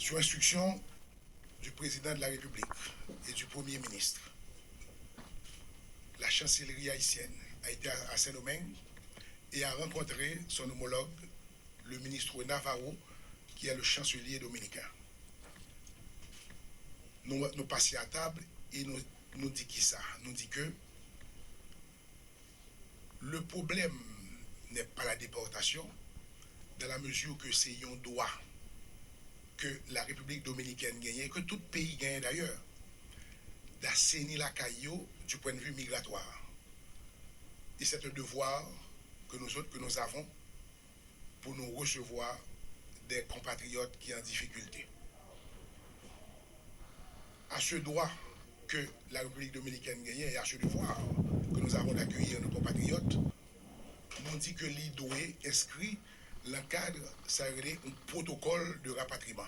Sur instruction du président de la République et du Premier ministre, la chancellerie haïtienne a été à Saint-Domingue et a rencontré son homologue, le ministre Navarro, qui est le chancelier dominicain. Nous passons à table et nous dit qui ça? Nous dit que le problème n'est pas la déportation, dans la mesure que c'est un droit que la République dominicaine gagne, que tout pays gagne d'ailleurs, d'assainir la caillou du point de vue migratoire. Et c'est un devoir que nous avons pour nous recevoir des compatriotes qui sont en difficulté. À ce droit que la République dominicaine gagne et à ce devoir que nous avons d'accueillir nos compatriotes, nous dit que l'IDOE inscrit l'encadre, ça un protocole de rapatriement.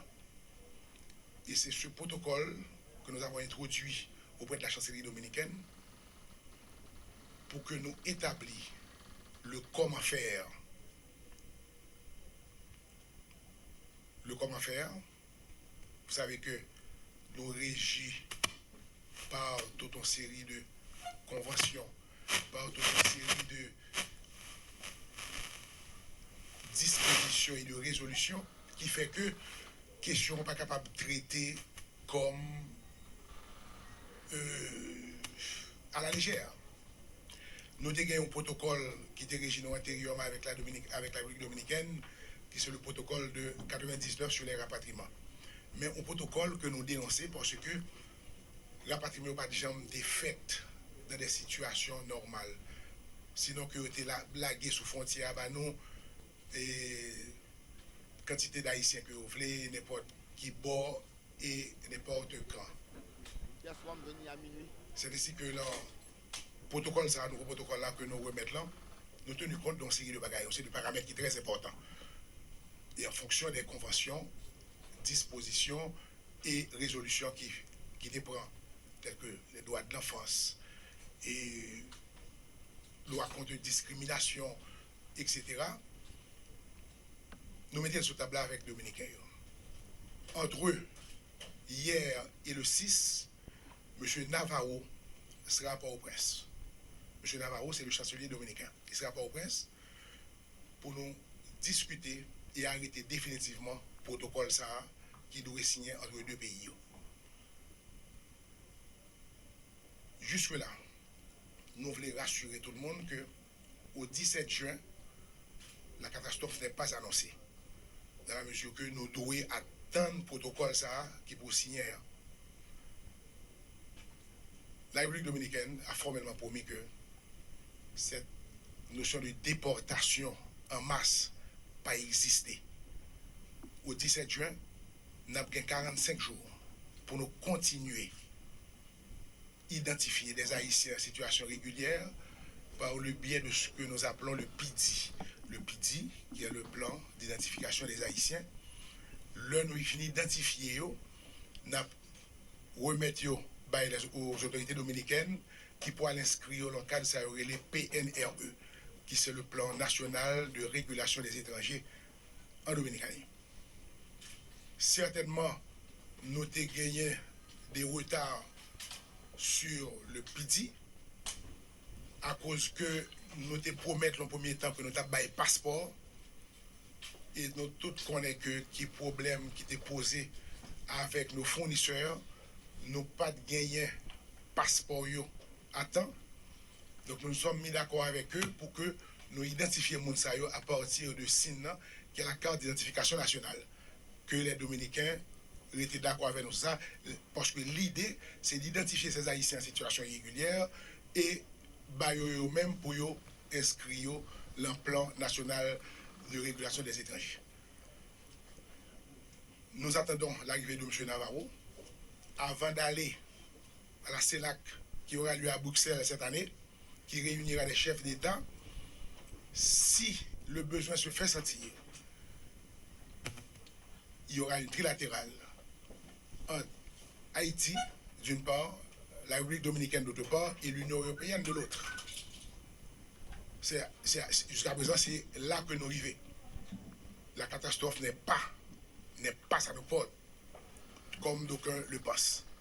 Et c'est ce protocole que nous avons introduit auprès de la chancellerie dominicaine pour que nous établissions le comment faire. Le comment faire, vous savez que nous régis par toute une série de conventions, par toute une série de dispositions et de résolutions qui fait que question pas capable de traiter comme à la légère. Nous avons un protocole qui était régi antérieurement avec la République dominicaine, qui c'est le protocole de 99 sur les rapatriements. Mais un protocole que nous dénonçons parce que le rapatriement n'a pas déjà été fait dans des situations normales. Sinon que était blagué sous frontière, bah nous, et quantité d'Haïtiens que vous voulez, n'importe qui bord et n'importe quand. C'est ainsi que le protocole, ça, nouveau protocole là que nous remettons là, nous tenons compte d'une série de bagages, c'est des paramètres qui sont très importants. Et en fonction des conventions, dispositions et résolutions qui dépendent, telles que les droits de l'enfance et loi contre discrimination, etc., nous mettons sur table avec Dominicains. Entre eux, hier et le 6, M. Navarro sera pas au prince. M. Navarro, c'est le chancelier dominicain. Il sera pas au prince pour nous discuter et arrêter définitivement le protocole ça qui doit signer entre les deux pays. Jusque-là, nous voulons rassurer tout le monde que au 17 juin, la catastrophe n'est pas annoncée. Dans la mesure que nous devons attendre le protocole ça qui pour signer. La République dominicaine a formellement promis que cette notion de déportation en masse pas existé. Au 17 juin, nous avons 45 jours pour nous continuer à identifier des Haïtiens en situation régulière par le biais de ce que nous appelons le PIDI. Le PIDI, qui est le plan d'identification des Haïtiens. Là, nous finissons d'identifier, nous remettons aux autorités dominicaines qui pourraient l'inscrire dans le cadre de les PNRE, qui c'est le plan national de régulation des étrangers en Dominicanie. Certainement, nous avons gagné des retards sur le PIDI à cause que nous te promettons en premier temps que nous avons un passeport et nous tous connaissons que qui problème qui était posé avec nos fournisseurs, nous pas de gagner passeport à temps. Donc nous nous sommes mis d'accord avec eux pour que nous identifions Mounsayo à partir de SIN, qui est la carte d'identification nationale. Que les Dominicains étaient d'accord avec nous ça, parce que l'idée, c'est d'identifier ces Haïtiens en situation irrégulière et eux-mêmes pour inscrire le plan national de régulation des étrangers. Nous attendons l'arrivée de M. Navarro avant d'aller à la CELAC qui aura lieu à Bruxelles cette année, qui réunira les chefs d'État. Si le besoin se fait sentir, il y aura une trilatérale entre Haïti, d'une part, la République dominicaine d'autre part, et l'Union européenne de l'autre. Jusqu'à présent, c'est là que nous vivons. La catastrophe n'est pas ça nous porte. comme d'aucuns le pensent.